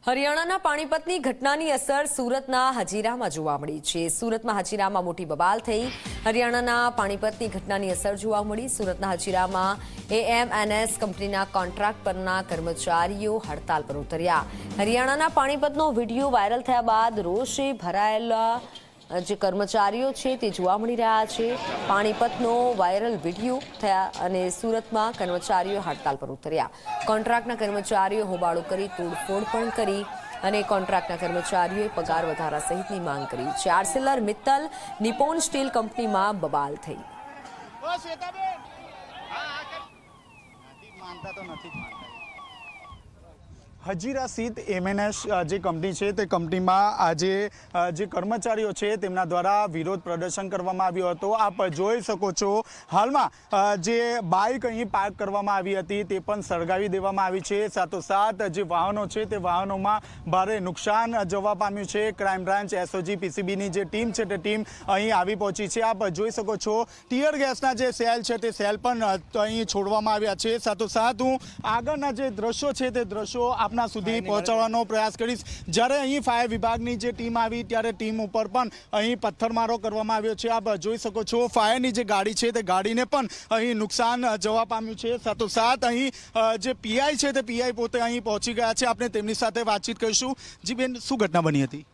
હરિયાણાના પાણીપતની ઘટનાની અસર સુરતના હજીરામાં જોવા મળી છે। સુરતમાં હજીરામાં મોટી બબાલ થઈ। હરિયાણાના પાણીપતની ઘટનાની અસર જોવા મળી। સુરતના હજીરામાં એએમએનએસ કંપનીના કોન્ટ્રાક્ટ પરના કર્મચારીઓ હડતાલ પર ઉતર્યા। હરિયાણાના પાણીપતનો વિડીયો વાયરલ થયા બાદ રોષે ભરાયેલા જે કર્મચારીઓ છે તે જોવા મળી રહ્યા છે। પાણીપતનો વાયરલ વિડીયો થયા અને સુરતમાં કર્મચારીઓ હડતાલ પર ઉતર્યા। કોન્ટ્રાક્ટના કર્મચારીઓ હોબાળો કરી તોડફોડ પણ કરી અને કોન્ટ્રાક્ટના કર્મચારીઓએ પગાર વધારા સહિતની માંગ કરી છે। આર્સેલર મિત્તલ નિપ્પોન સ્ટીલ કંપનીમાં બબાલ થઈ। હજીરા સ્થિત એમએનએસ જે કંપની છે તે કંપનીમાં આજે જે કર્મચારીઓ છે તેમના દ્વારા વિરોધ પ્રદર્શન કરવામાં આવ્યો હતો। આપ જોઈ શકો છો હાલમાં જે બાઇક અહીં પાર્ક કરવામાં આવી હતી તે પણ સળગાવી દેવામાં આવી છે। સાથોસાથ જે વાહનો છે તે વાહનોમાં ભારે નુકસાન જવા પામ્યું છે। ક્રાઇમ બ્રાન્ચ એસઓજી પીસીબીની જે ટીમ છે તે ટીમ અહીં આવી પહોંચી છે। આપ જોઈ શકો છો ટીયર ગેસના જે સેલ છે તે સેલ પણ અહીં છોડવામાં આવ્યા છે। સાથોસાથ હું આગળના જે દ્રશ્યો છે તે દ્રશ્યો આપના સુધી પહોંચાડવાનો પ્રયાસ કરીશ। જ્યારે અહીં ફાયર વિભાગની જે ટીમ આવી ત્યારે ટીમ ઉપર પણ અહીં પથ્થરમારો કરવામાં આવ્યો છે। આપ જોઈ શકો છો ફાયરની જે ગાડી છે તે ગાડીને પણ અહીં નુકસાન જવા પામ્યું છે। સાથોસાથ અહીં જે પીઆઈ છે તે પીઆઈ પોતે અહીં પહોંચી ગયા છે। આપણે તેમની સાથે વાતચીત કરીશું। જી બેન, શું ઘટના બની હતી?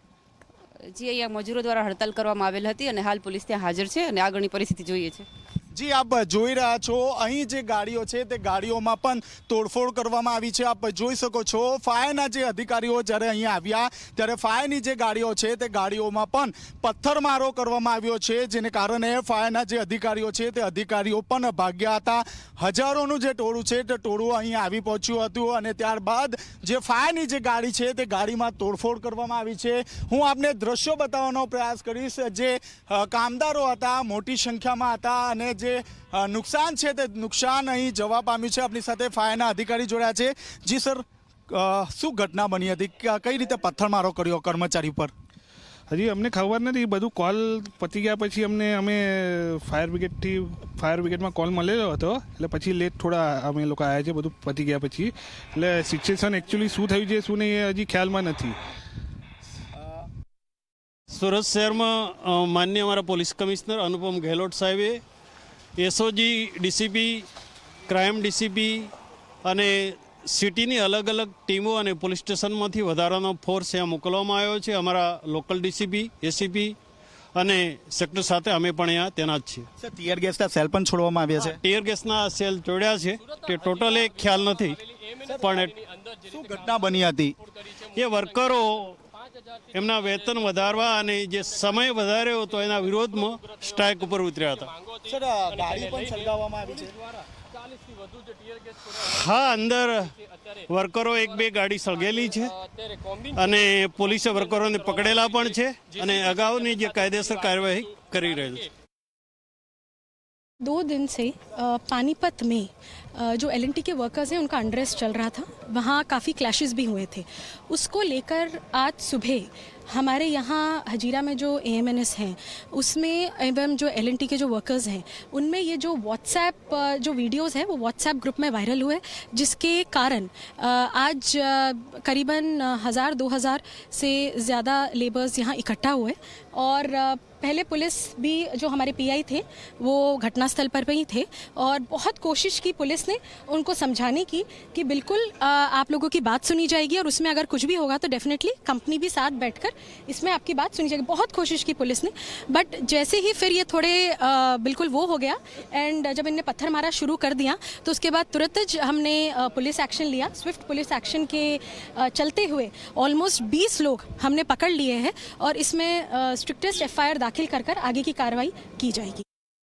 જી, અહીંયા મજૂરો દ્વારા હડતાલ કરવામાં આવેલ હતી અને હાલ પોલીસ ત્યાં હાજર છે અને આગળની પરિસ્થિતિ જોઈએ છે। જી, આપ જોઈ રહ્યા છો અહીં જે ગાડીઓ છે તે ગાડીઓમાં પણ તોડફોડ કરવામાં આવી છે। આપ જોઈ શકો છો ફાયરના જે અધિકારીઓ જ્યારે અહીંયા આવ્યા ત્યારે ફાયરની જે ગાડીઓ છે તે ગાડીઓમાં પણ પથ્થરમારો કરવામાં આવ્યો છે, જેને કારણે ફાયરના જે અધિકારીઓ છે તે અધિકારીઓ પણ ભાગ્યા હતા। હજારોનું જે ટોળું છે તે ટોળું અહીં આવી પહોંચ્યું હતું અને ત્યારબાદ જે ફાયરની જે ગાડી છે તે ગાડીમાં તોડફોડ કરવામાં આવી છે। હું આપને દ્રશ્યો બતાવવાનો પ્રયાસ કરીશ। જે કામદારો હતા મોટી સંખ્યામાં હતા અને જે નુકસાન છે તે નુકસાન અહીં જવા પામ્યું છે। આપણી સાથે ફાયરના અધિકારી જોડ્યા છે। જી સર, શું ઘટના બની હતી? કઈ રીતે પથ્થરમારો કર્યો કર્મચારી પર? હજી અમને ખબર નથી, બધું કોલ પતી ગયા પછી અમે ફાયર બ્રિગેડમાં કોલ મળેલો હતો એટલે પછી લેટ થોડા અમે લોકો આવ્યા છે બધું પતી ગયા પછી। એટલે સિચ્યુએશન એકચ્યુઅલી શું થયું છે શું નહીં એ હજી ખ્યાલમાં નથી। સુરત શહેરમાં માન્ય અમારા પોલીસ કમિશનર અનુપમ ગેહલોત સાહેબે એસઓજી ડીસીપી, ક્રાઇમ ડીસીપી અને સિટીની અલગ અલગ ટીમો અને પોલીસ સ્ટેશનમાંથી વધારાનો ફોર્સ ત્યાં મોકલવામાં આવ્યો છે। અમારા લોકલ ડીસીપી, એસીપી અને સેક્ટર સાથે અમે પણ અહીંયા તૈનાત છીએ। સર, ટીયર ગેસના સેલ પણ છોડવામાં આવ્યા છે? ટીયર ગેસના સેલ ચોડ્યા છે તે ટોટલ એક ખ્યાલ નથી, પણ શું ઘટના બની હતી? એ વર્કરો એમના વેતન વધારવા અને જે સમય વધાર્યો હતો એના વિરોધમાં સ્ટ્રાઇક ઉપર ઉતર્યા હતા। સર, ગાડી પણ સળગાવવામાં આવી છે? હા, અંદર વર્કરો એક બે ગાડી સળગેલી છે અને પોલીસે વર્કરોને પકડેલા પણ છે અને અગાઉની જે કાયદેસર કાર્યવાહી કરી રહેલ છે। 2 दिन से पानीपत में जो एलएनटी के वर्कर्स हैं उनका अनरेस्ट चल रहा था, वहाँ काफ़ी क्लैशेस भी हुए थे। उसको लेकर आज सुबह हमारे यहाँ हजीरा में जो एएमएनएस हैं उसमें एवं जो एलएनटी के जो वर्कर्स हैं उनमें ये जो व्हाट्सएप जो वीडियोस हैं वो व्हाट्सएप ग्रुप में वायरल हुए, जिसके कारण आज करीबन 1000-2000 से ज़्यादा लेबर्स यहाँ इकट्ठा हुए और पहले पुलिस भी जो हमारे पीआई थे वो घटनास्थल पर ही थे और बहुत कोशिश की पुलिस ने उनको समझाने की कि बिल्कुल आप लोगों की बात सुनी जाएगी और उसमें अगर कुछ भी होगा तो डेफिनेटली कंपनी भी साथ बैठकर इसमें आपकी बात सुनी जाएगी। बहुत कोशिश की पुलिस ने, बट जैसे ही फिर ये थोड़े बिल्कुल वो हो गया एंड जब इनने पत्थर मारा शुरू कर दिया तो उसके बाद तुरंत ज हमने पुलिस एक्शन लिया। स्विफ्ट पुलिस एक्शन के चलते हुए ऑलमोस्ट 20 लोग हमने पकड़ लिए हैं और इसमें स्ट्रिक्टेस्ट एफआईआर दाखिल कर आगे की कार्रवाई की जाएगी।